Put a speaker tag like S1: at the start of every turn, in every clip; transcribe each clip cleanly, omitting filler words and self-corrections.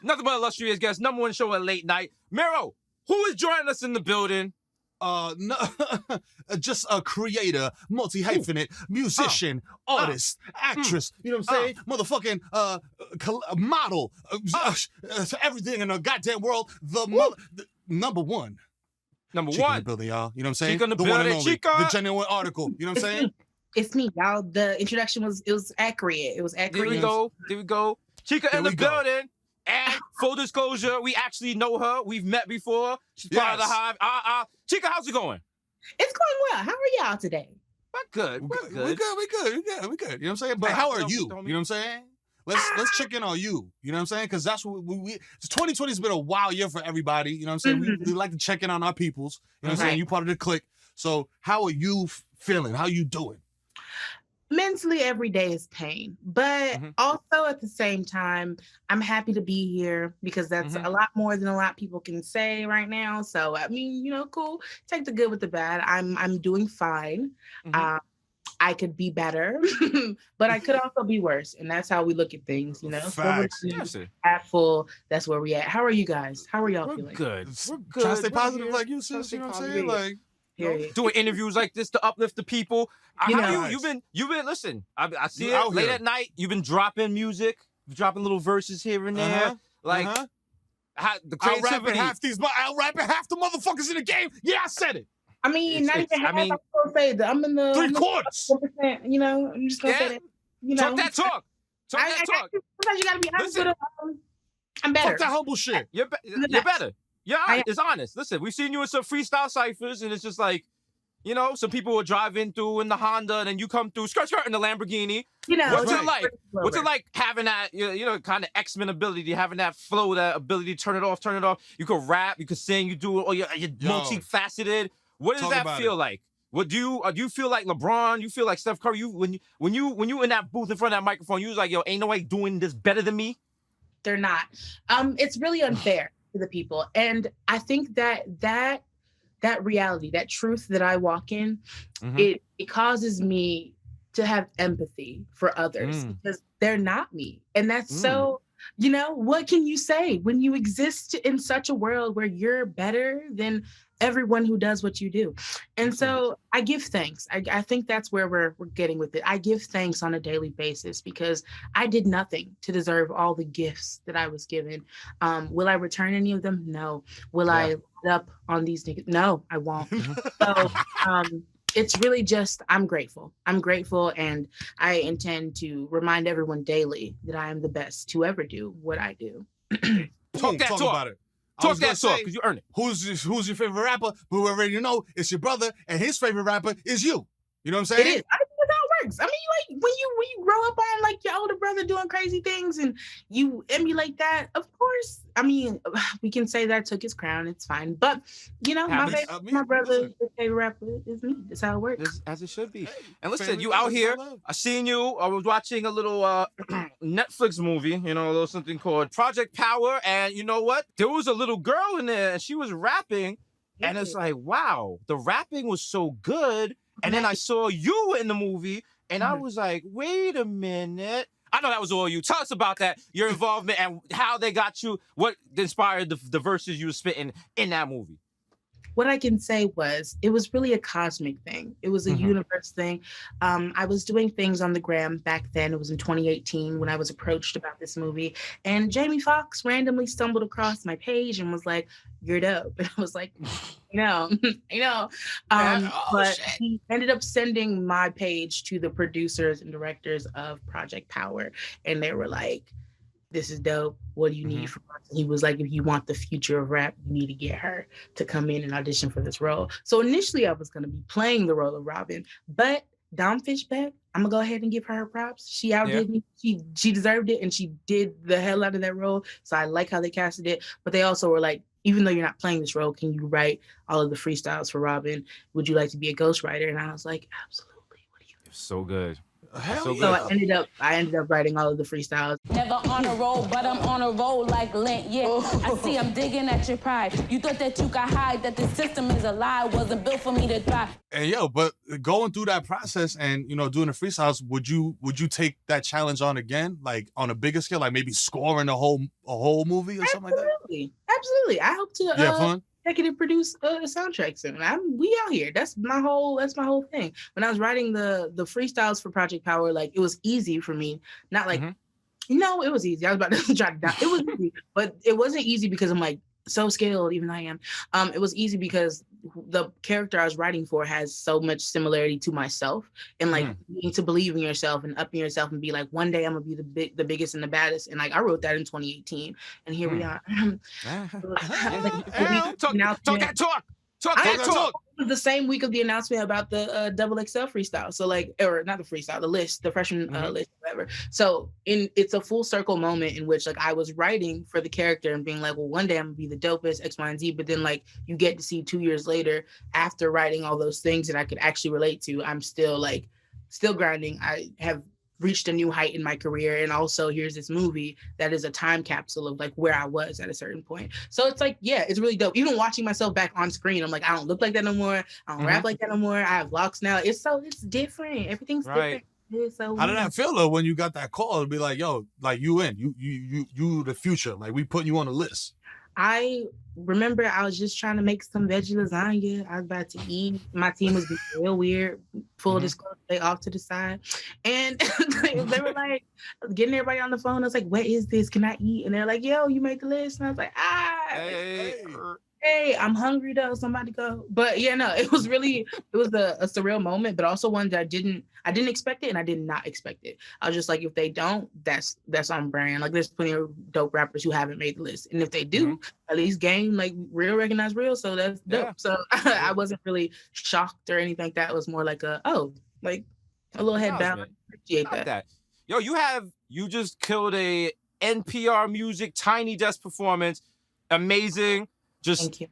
S1: Nothing but illustrious guest, number one show at late night. Mero, who is joining us in the building?
S2: No, just a creator, multi-hyphenate, musician, artist, actress, you know what I'm saying? Motherfucking model, everything in the goddamn world. The number one.
S1: Number
S2: Chica in
S1: one.
S2: the building, y'all. You know what I'm saying?
S1: Chica in the
S2: one and
S1: building,
S2: only.
S1: Chica.
S2: The genuine article. You know what I'm saying?
S3: It's me, y'all. The introduction was accurate. It was accurate.
S1: There we go. Chica
S2: There
S1: in the
S2: we go.
S1: building. And full disclosure, we actually know her. We've met before. She's part of the
S2: Yes.
S1: Hive. Chica, how's it going?
S3: It's going well. How are y'all today?
S1: We're good.
S2: We
S1: We're good.
S2: good. You know what I'm saying? But
S1: Hey,
S2: how are
S1: tell me,
S2: you? You
S1: tell
S2: know
S1: me.
S2: what I'm saying? Let's check in on you. You know what I'm saying? Because that's what we 2020 has been a wild year for everybody. You know what I'm saying? We like to check in on our peoples. You know what I'm saying?
S3: Right.
S2: You part of the clique. So how are you feeling? How you doing?
S3: Mentally, every day is pain, but also at the same time, I'm happy to be here because that's a lot more than a lot of people can say right now. So I mean, cool. Take the good with the bad. I'm doing fine. I could be better, but I could also be worse, and that's how we look at things.
S2: Facts.
S1: Seriously.
S3: Half full. That's where we at. How are you guys? How are y'all
S1: We're
S3: feeling?
S1: good. We're good.
S2: Trying to stay
S1: We're
S2: positive
S1: here.
S2: like you,
S1: Trying to
S2: sis.
S1: stay
S2: You know what I'm
S1: positive.
S2: saying? Like,
S3: Period.
S1: Doing interviews like this to uplift the people.
S3: You
S1: How
S3: know.
S1: you've been listen. I see
S2: You
S1: it
S2: out
S1: late
S2: here.
S1: at night. You've been dropping music, dropping little verses here and there. Like how, the
S2: I'll
S1: creativity.
S2: rapping half the motherfuckers in the game. Yeah, I said it.
S3: I mean, not even half. I'm gonna say that I'm in the
S2: 3/4.
S3: 1%. I'm just gonna say that.
S1: Talk that talk. Talk that talk.
S3: Sometimes you gotta be honest
S1: Listen.
S3: with them. I'm better.
S2: Fuck that humble shit.
S1: You're better. Yeah, it's honest. Listen, we've seen you in some freestyle ciphers, and it's just like, some people are driving through in the Honda, and then you come through skirt in the Lamborghini. What's it like? What's it like having that, kind of X-Men ability, having that flow, that ability to turn it off? You could rap, you could sing, you do it, or you're multifaceted. What does that feel like? What do you feel like LeBron? You feel like Steph Curry? When you in that booth in front of that microphone, you was like, yo, ain't nobody doing this better than me.
S3: They're not. It's really unfair to the people, and I think that reality, that truth that I walk in, it causes me to have empathy for others because they're not me, and that's so. What can you say when you exist in such a world where you're better than everyone who does what you do? And so I give thanks. I think that's where we're getting with it. I give thanks on a daily basis because I did nothing to deserve all the gifts that I was given. Will I return any of them? No. Will I light up on these niggas? No, I won't. So it's really just, I'm grateful. And I intend to remind everyone daily that I am the best to ever do what I do.
S1: Talk
S2: about it.
S1: Talk that talk, because you earn it.
S2: Who's your favorite rapper? But we already know it's your brother, and his favorite rapper is you. You know what I'm saying?
S3: It is. I think that's how it works. I mean, like when you grow up on like your older brother doing crazy things and you emulate that, of course. I mean, we can say that took his crown. It's fine. But my brother's favorite rapper is me. That's how it works.
S1: As it should be. And listen, you out here. I seen you. I was watching a little Netflix movie, a little something called Project Power. And you know what? There was a little girl in there and she was rapping. Yeah. And it's like, wow, the rapping was so good. And then I saw you in the movie and I was like, wait a minute. I know that was all you. Tell us about that, your involvement and how they got you, what inspired the verses you were spitting in that movie.
S3: What I can say was, it was really a cosmic thing. It was a universe thing. I was doing things on the gram back then. It was in 2018 when I was approached about this movie. And Jamie Foxx randomly stumbled across my page and was like, you're dope. And I was like, I know. But he ended up sending my page to the producers and directors of Project Power. And they were like, this is dope. What do you need from us? And he was like, if you want the future of rap, you need to get her to come in and audition for this role. So initially I was going to be playing the role of Robin, but Dom Fishback, I'm gonna go ahead and give her props. She outdid me. She deserved it, and she did the hell out of that role. So I like how they casted it. But they also were like, even though you're not playing this role, can you write all of the freestyles for Robin? Would you like to be a ghostwriter? And I was like, absolutely. What do you?
S1: So good.
S2: Hell
S1: So
S2: yeah.
S3: So I ended up writing all of the freestyles.
S4: Never on a roll, but I'm on a roll like Lent, yeah. I see I'm digging at your pride. You thought that you could hide, that the system is a lie, wasn't built for me to thrive.
S2: And yo, but going through that process and doing the freestyles, would you take that challenge on again, like on a bigger scale, like maybe scoring a whole movie or something like that?
S3: Absolutely. I hope to
S2: Fun.
S3: executive produce a soundtrack soon. We out here. That's my whole thing. When I was writing the freestyles for Project Power, like it was easy for me. Not like no, it was easy. I was about to try to down. It was easy, but it wasn't easy because I'm like so skilled, even I am. It was easy because the character I was writing for has so much similarity to myself, and like needing to believe in yourself and upping yourself and be like, one day I'm gonna be the biggest and the baddest. And like I wrote that in 2018, and here we are.
S1: Talk.
S3: It was the same week of the announcement about the Double XL freestyle. So like, or not the freestyle, the list, the freshman list, whatever. So it's a full circle moment in which like I was writing for the character and being like, well, one day I'm gonna be the dopest X, Y, and Z. But then like you get to see 2 years later, after writing all those things that I could actually relate to, I'm still grinding. I have reached a new height in my career, and also here's this movie that is a time capsule of like where I was at a certain point. So it's like, yeah, it's really dope. Even watching myself back on screen, I'm like, I don't look like that no more. I don't rap like that no more. I have locks now. It's different. Everything's different. It's so
S2: How did that feel though when you got that call to be like, yo, like you the future, like we putting you on the list?
S3: I remember I was just trying to make some veggie lasagna. I was about to eat. My team was being real weird. Full disclosure, they off to the side. And they were like getting everybody on the phone. I was like, what is this? Can I eat? And they're like, yo, you made the list. And I was like, hey, I'm hungry though. Somebody go. But yeah, no, it was a surreal moment, but also one that I didn't expect it, and I did not expect it. I was just like, if they don't, that's on brand. Like there's plenty of dope rappers who haven't made the list. And if they do, at least game like real recognize real. So that's dope. So I wasn't really shocked or anything like that. It was more like a little head down. Appreciate that.
S1: Yo, you just killed a NPR Music Tiny Desk performance. Amazing.
S3: Thank you.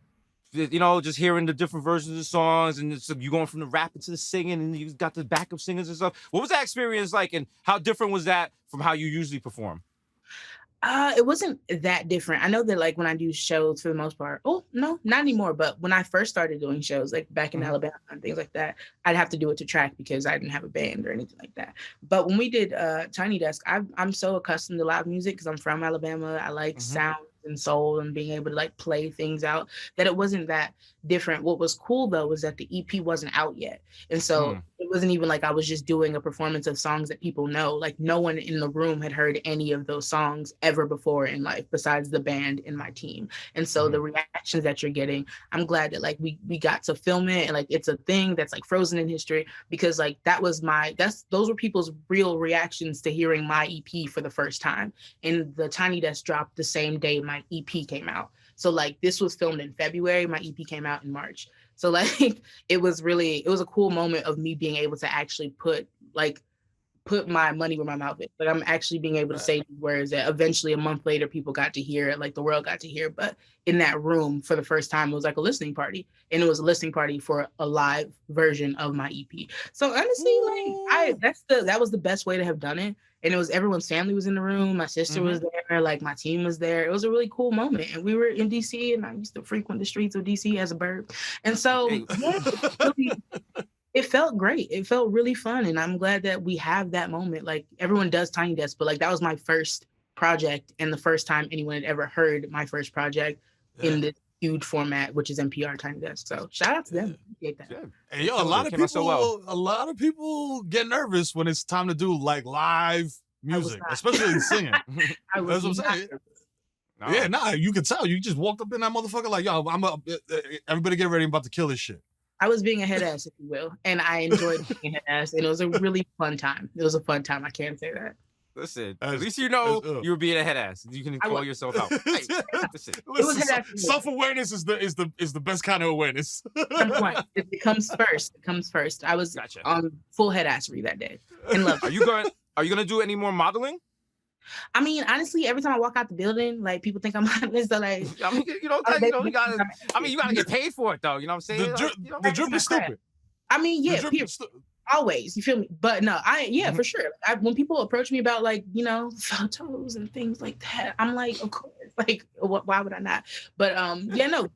S1: Just hearing the different versions of the songs, and it's you going from the rapping to the singing, and you got the backup singers and stuff. What was that experience like, and how different was that from how you usually perform?
S3: It wasn't that different. I know that like when I do shows for the most part, no, not anymore. But when I first started doing shows, like back in Alabama and things like that, I'd have to do it to track because I didn't have a band or anything like that. But when we did Tiny Desk, I'm so accustomed to live music because I'm from Alabama. I like sound and soul and being able to like play things out, that it wasn't that different. What was cool though was that the EP wasn't out yet. And so it wasn't even like I was just doing a performance of songs that people know. Like no one in the room had heard any of those songs ever before in life besides the band and my team. And so the reactions that you're getting, I'm glad that like we got to film it, and like it's a thing that's like frozen in history, because like those were people's real reactions to hearing my EP for the first time. And the Tiny Desk dropped the same day my EP came out. So like this was filmed in February, my EP came out in March. So like it was a cool moment of me being able to actually put my money where my mouth is. Like I'm actually being able to say these words that eventually a month later people got to hear it, like the world got to hear. But in that room for the first time, it was like a listening party, and it was a listening party for a live version of my EP. So honestly, that was the best way to have done it. And it was everyone's family was in the room. My sister was there, like my team was there. It was a really cool moment. And we were in DC, and I used to frequent the streets of DC as a bird. And so it felt great. It felt really fun. And I'm glad that we have that moment. Like everyone does Tiny Desk, but like that was my first project and the first time anyone had ever heard my first project in this huge format, which is NPR Tiny Desk. So shout out to them. Appreciate that.
S2: And yo, a lot of people get nervous when it's time to do like live music, especially singing. That's what I'm saying. No. Yeah, you can tell. You just walked up in that motherfucker like, yo, everybody get ready. I'm about to kill this shit.
S3: I was being a head ass, if you will. And I enjoyed being a head ass. And it was a really fun time. It was a fun time. I can't say that.
S1: Listen, at least you know you were being a head ass. You can call yourself out. Hey,
S2: listen, self-awareness is the best kind of awareness.
S3: It comes first. It comes first. I was on full head assery that day. And love.
S1: Are you gonna do any more modeling?
S3: I mean, honestly, every time I walk out the building, like people think I'm honest. So like,
S1: I mean, you gotta get paid for it though. You know what I'm saying?
S2: The drip is stupid.
S3: I mean, yeah. always, you feel me? But no, for sure. When people approach me about like, photos and things like that, I'm like, of course, like, why would I not? But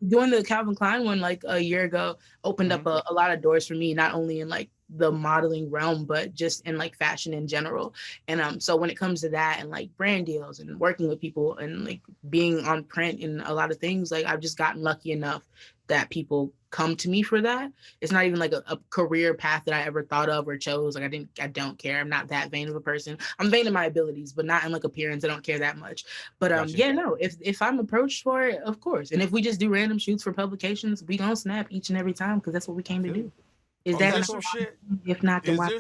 S3: doing the Calvin Klein one like a year ago opened up a lot of doors for me, not only in like the modeling realm, but just in like fashion in general. And so when it comes to that and like brand deals and working with people and like being on print and a lot of things, like I've just gotten lucky enough that people come to me for that. It's not even like a career path that I ever thought of or chose. Like I don't care. I'm not that vain of a person. I'm vain of my abilities, but not in like appearance. I don't care that much. But gotcha. If I'm approached for it, of course. And if we just do random shoots for publications, we gonna snap each and every time because that's what we came to do. Is that some shit? If not, then why?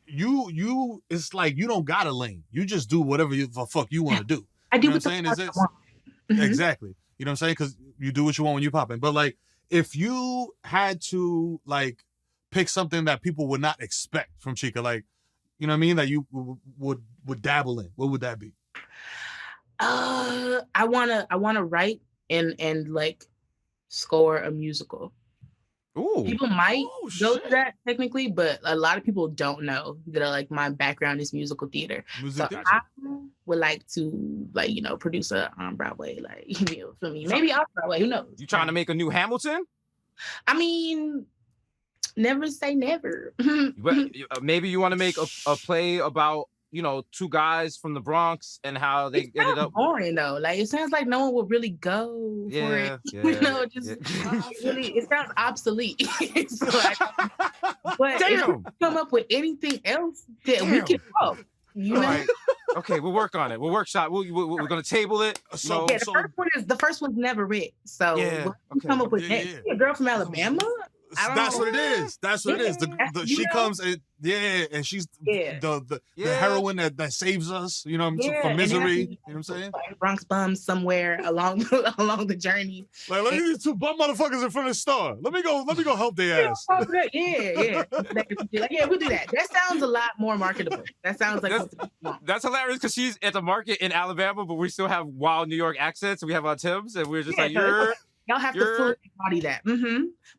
S2: You it's like you don't got a lane. You just do whatever the fuck you want to do.
S3: I do
S2: what I'm saying. Is this exactly? You know what I'm saying? Because you do what you want when you popping. But like, if you had to like pick something that people would not expect from Chika, like, you know what I mean, that you would dabble in, what would that be?
S3: I wanna write and like score a musical.
S1: Ooh.
S3: People might go to that technically, but a lot of people don't know that like my background is musical theater. So I would like to produce a on Broadway, like for me, maybe off Broadway. Who knows?
S1: You trying to make a new Hamilton?
S3: I mean, never say never.
S1: Maybe you want to make a play about two guys from the Bronx and how they ended up
S3: boring though. Like it sounds like no one would really go for it. It sounds obsolete. But if we come up with anything else that we can help,
S1: Right. Okay, we'll work on it. We'll workshop. We're gonna table it.
S3: The first one's never written. So we'll come up with a girl from Alabama.
S2: That's what it is. That's what it is. She comes and and she's the heroine that saves us, from misery. You know what I'm saying?
S3: Bronx bums somewhere along the journey.
S2: Like, let me these two bum motherfuckers in front of the store. Let me go help their ass.
S3: We'll do that. That sounds a lot more marketable. That sounds like
S1: that's hilarious because she's at the market in Alabama, but we still have wild New York accents. We have our Timbs, and we're just
S3: y'all have to fully embody that.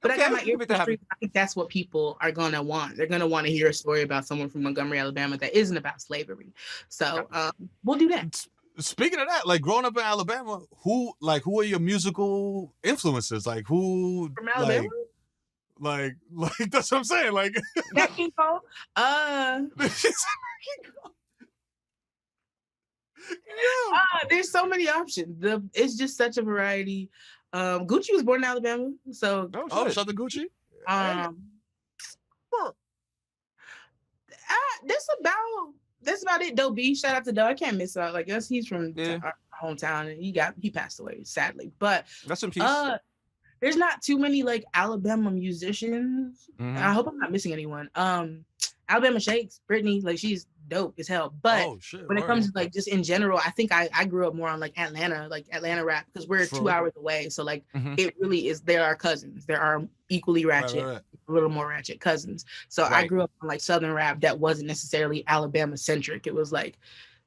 S3: But I got my ear. I think that's what people are gonna want. They're gonna want to hear a story about someone from Montgomery, Alabama that isn't about slavery. So we'll do that.
S2: Speaking of that, like growing up in Alabama, who are your musical influences? Like who
S3: from Alabama?
S2: Like that's what I'm saying. Like
S3: King Cole. There's so many options. It's just such a variety. Gucci was born in Alabama, so
S2: shout out to Gucci.
S3: That's about it. Doe B, shout out to Doe. I can't miss out. Like he's from our hometown, and he passed away sadly. But
S1: rest in peace.
S3: There's not too many like Alabama musicians. I hope I'm not missing anyone. Alabama Shakes, Brittany, like she's dope as hell. But when it comes to like just in general, I think I grew up more on like Atlanta rap because we're 2 hours away. So like it really is. There are cousins. There are equally ratchet, a little more ratchet cousins. So I grew up on like Southern rap that wasn't necessarily Alabama centric. It was like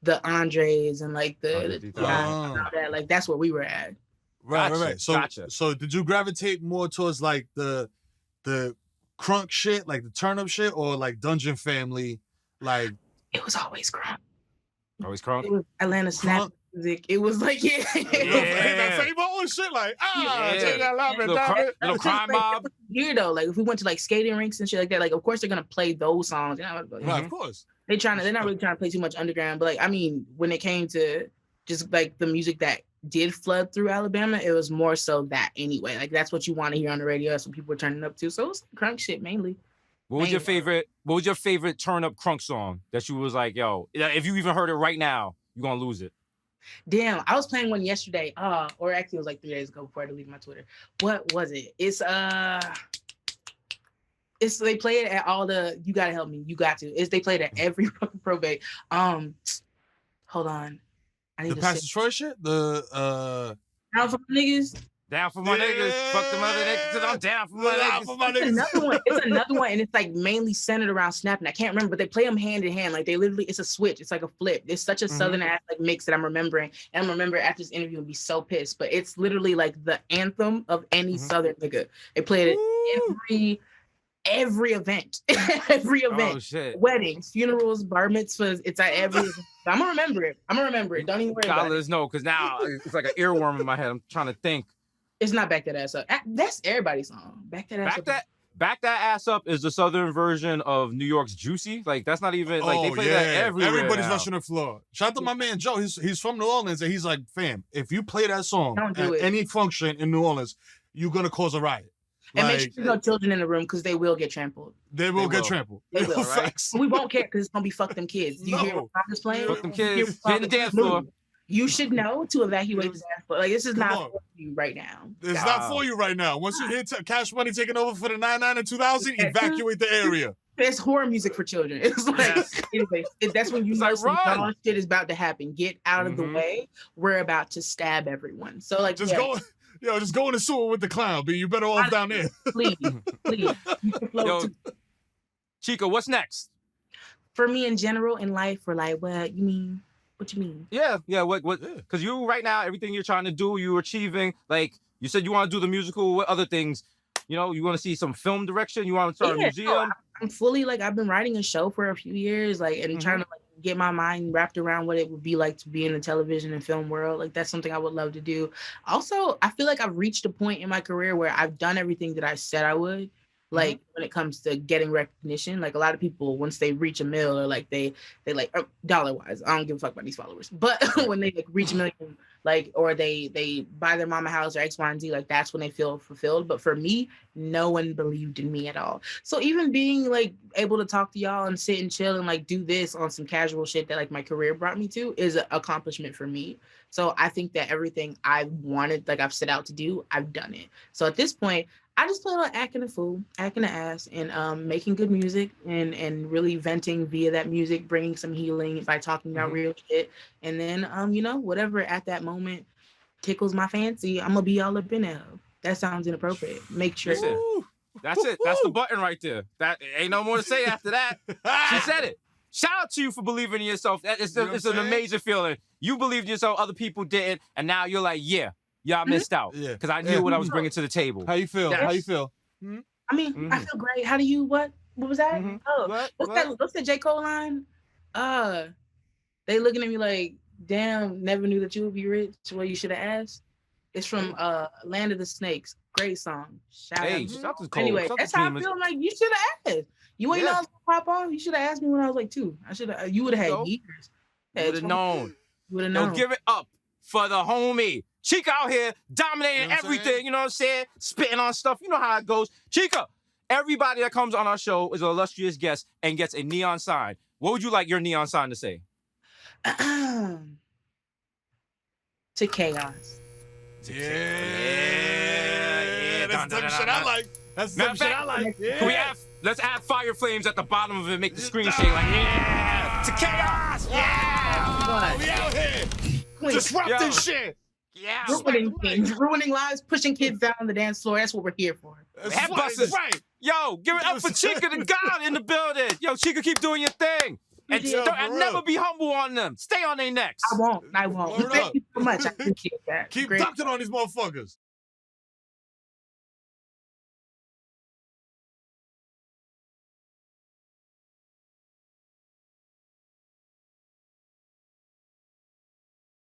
S3: the Andres and like the all that. Like that's where we were at.
S2: Right. So did you gravitate more towards like the crunk shit, like the turn up shit, or like Dungeon Family, like?
S3: It was always crunk.
S1: Always crunk?
S3: It was Atlanta snap music. It was like,
S2: that same old shit, like,
S1: little crime mob.
S3: Here though, like if we went to like skating rinks and shit like that, like of course they're gonna play those songs.
S2: Right, of course.
S3: They're not really trying to play too much underground, but like I mean, when it came to just like the music that did flood through Alabama, it was more so that anyway. Like that's what you want to hear on the radio. That's what people were turning up to. So it was crunk shit mainly.
S1: What was your favorite turn up crunk song that you was like, yo, if you even heard it right now, you're gonna lose it?
S3: Damn, I was playing one yesterday. Or actually it was like 3 days ago before I deleted my Twitter. What was it? It's they play it at all the You Gotta Help Me, You Got To. They play it at every fucking probate. Hold on.
S2: The Pastor Troy shit?
S3: Down for my niggas.
S1: Down for my niggas. Fuck them other niggas. I'm down for my niggas.
S3: It's another one, and it's like mainly centered around snapping. I can't remember, but they play them hand in hand. Like they literally, it's a switch. It's like a flip. It's such a southern ass like mix that I'm remembering. And I'm remember after this interview and be so pissed. But it's literally like the anthem of any southern nigga. They play it every event, every event.
S1: Oh shit.
S3: Weddings, funerals, bar mitzvahs. It's at every event. I'm gonna remember it. Don't even worry
S1: Gotta
S3: about
S1: let
S3: it.
S1: us know, because now it's like an earworm in my head. I'm trying to think.
S3: It's not Back That Ass Up. That's everybody's song. Back That Ass Up.
S1: Back That Ass Up is the southern version of New York's Juicy. Like, that's not even like they play that everywhere.
S2: Everybody's
S1: now.
S2: rushing the floor. Shout out to my man Joe. He's from New Orleans, and he's like, fam, if you play that song
S3: Don't
S2: at
S3: do it.
S2: any function in New Orleans, you're gonna cause a riot.
S3: And make
S2: Like,
S3: sure there's no children in the room because they will get trampled.
S2: they will get
S1: will.
S2: trampled.
S3: They will, right?
S2: Facts.
S3: We won't care because it's gonna be fuck them kids. Do you hear
S2: No.
S3: what I'm just playing?
S1: Fuck them
S3: You hear
S1: kids.
S3: what
S1: Hit the
S3: I'm
S1: dance
S3: doing?
S1: floor.
S3: You should know to evacuate the dance floor. Like, this is
S2: Come
S3: not
S2: on.
S3: for you right now.
S2: It's not for you right now. Once you hear Cash Money taking over for the 99 and 2000, evacuate the area.
S3: There's horror music for children. It's like,
S1: Yes.
S3: anyway, that's when you
S1: It's
S3: know
S1: like,
S3: some
S1: run.
S3: dog shit is about to happen. Get out of the
S1: Mhm.
S3: way. We're about to stab everyone. So, like,
S2: Just just go in the sewer with the clown, but you better off down there.
S3: please, please. You can float
S1: Yo,
S3: to-
S1: Chica, what's next?
S3: for me in general in life, or like, what you mean? What you mean?
S1: Yeah, what? Because you right now, everything you're trying to do, you're achieving. Like, you said you want to do the musical. What other things? You know, you want to see some film direction. You want to start a
S3: Yeah,
S1: museum.
S3: I'm fully like, I've been writing a show for a few years, like, and trying to like get my mind wrapped around what it would be like to be in the television and film world. Like, that's something I would love to do. Also, I feel like I've reached a point in my career where I've done everything that I said I would. Like, when it comes to getting recognition, like a lot of people, once they reach a mill, or like they like dollar wise, I don't give a fuck about these followers, but when they like reach a million, like, or they buy their mama house or X, Y, and Z, like that's when they feel fulfilled. But for me, no one believed in me at all. So even being like able to talk to y'all and sit and chill and like do this on some casual shit that like my career brought me to is an accomplishment for me. So I think that everything I wanted, like I've set out to do, I've done it. So at this point, I just plan on acting a fool, acting an ass, and making good music and really venting via that music, bringing some healing by talking about real shit. And then, you know, whatever at that moment tickles my fancy, I'm gonna be all up in there. That sounds inappropriate. Make sure.
S1: Listen, that's it. That's the button right there. That ain't no more to say after that. She said it. Shout out to you for believing in yourself. It's
S2: You know what
S1: it's
S2: I'm
S1: an
S2: saying?
S1: amazing feeling. You believed in yourself, other people didn't, and now you're like, yeah, I missed out
S2: Yeah.
S1: because I knew what I was bringing to the table.
S2: How you feel?
S3: Yes.
S2: How you feel?
S3: I mean, I feel great. How do you, what was that?
S1: Mhm.
S3: Oh, what's that J. Cole line? They looking at me like, damn, never knew that you would be rich. Well, you should have asked. It's from Land of the Snakes. Great song. Shout
S1: Hey,
S3: out.
S1: shout out to Cole.
S3: Anyway,
S1: Shout out
S3: that's
S1: to
S3: how I
S1: Demons.
S3: feel. Like, you should have asked. You ain't know I was gonna pop off. You should have asked me when I was like 2. I should have. You would have had
S1: So,
S3: years.
S1: You would have known.
S3: You would have
S1: Yo,
S3: known.
S1: give it up for the homie. Chica out here dominating
S2: You know what I'm
S1: everything,
S2: saying?
S1: you know what I'm saying? Spitting on stuff. You know how it goes. Chica, everybody that comes on our show is an illustrious guest and gets a neon sign. What would you like your neon sign to say?
S3: To chaos.
S2: Yeah. That's the type of shit I like. That's the type of shit I like.
S1: Can we let's add fire flames at the bottom of it, make the screen shake like, yeah, to chaos, yeah.
S2: We out here.
S3: Wait,
S2: Disrupting
S1: Yo.
S2: shit.
S1: Yeah.
S3: ruining things, ruining lives, pushing kids down on the dance floor. That's what we're here for.
S2: That's
S1: Head
S2: right,
S1: busters.
S2: right.
S1: Yo, give it up for Chica the God in the building. Yo, Chica, keep doing your thing. And
S3: Yo,
S1: don't,
S2: for
S1: and
S2: real.
S1: never be humble on them. Stay on their necks.
S3: I won't.
S2: Word
S3: Thank
S2: up.
S3: you so much. I appreciate that.
S2: Keep
S3: Great.
S2: ducking on these motherfuckers.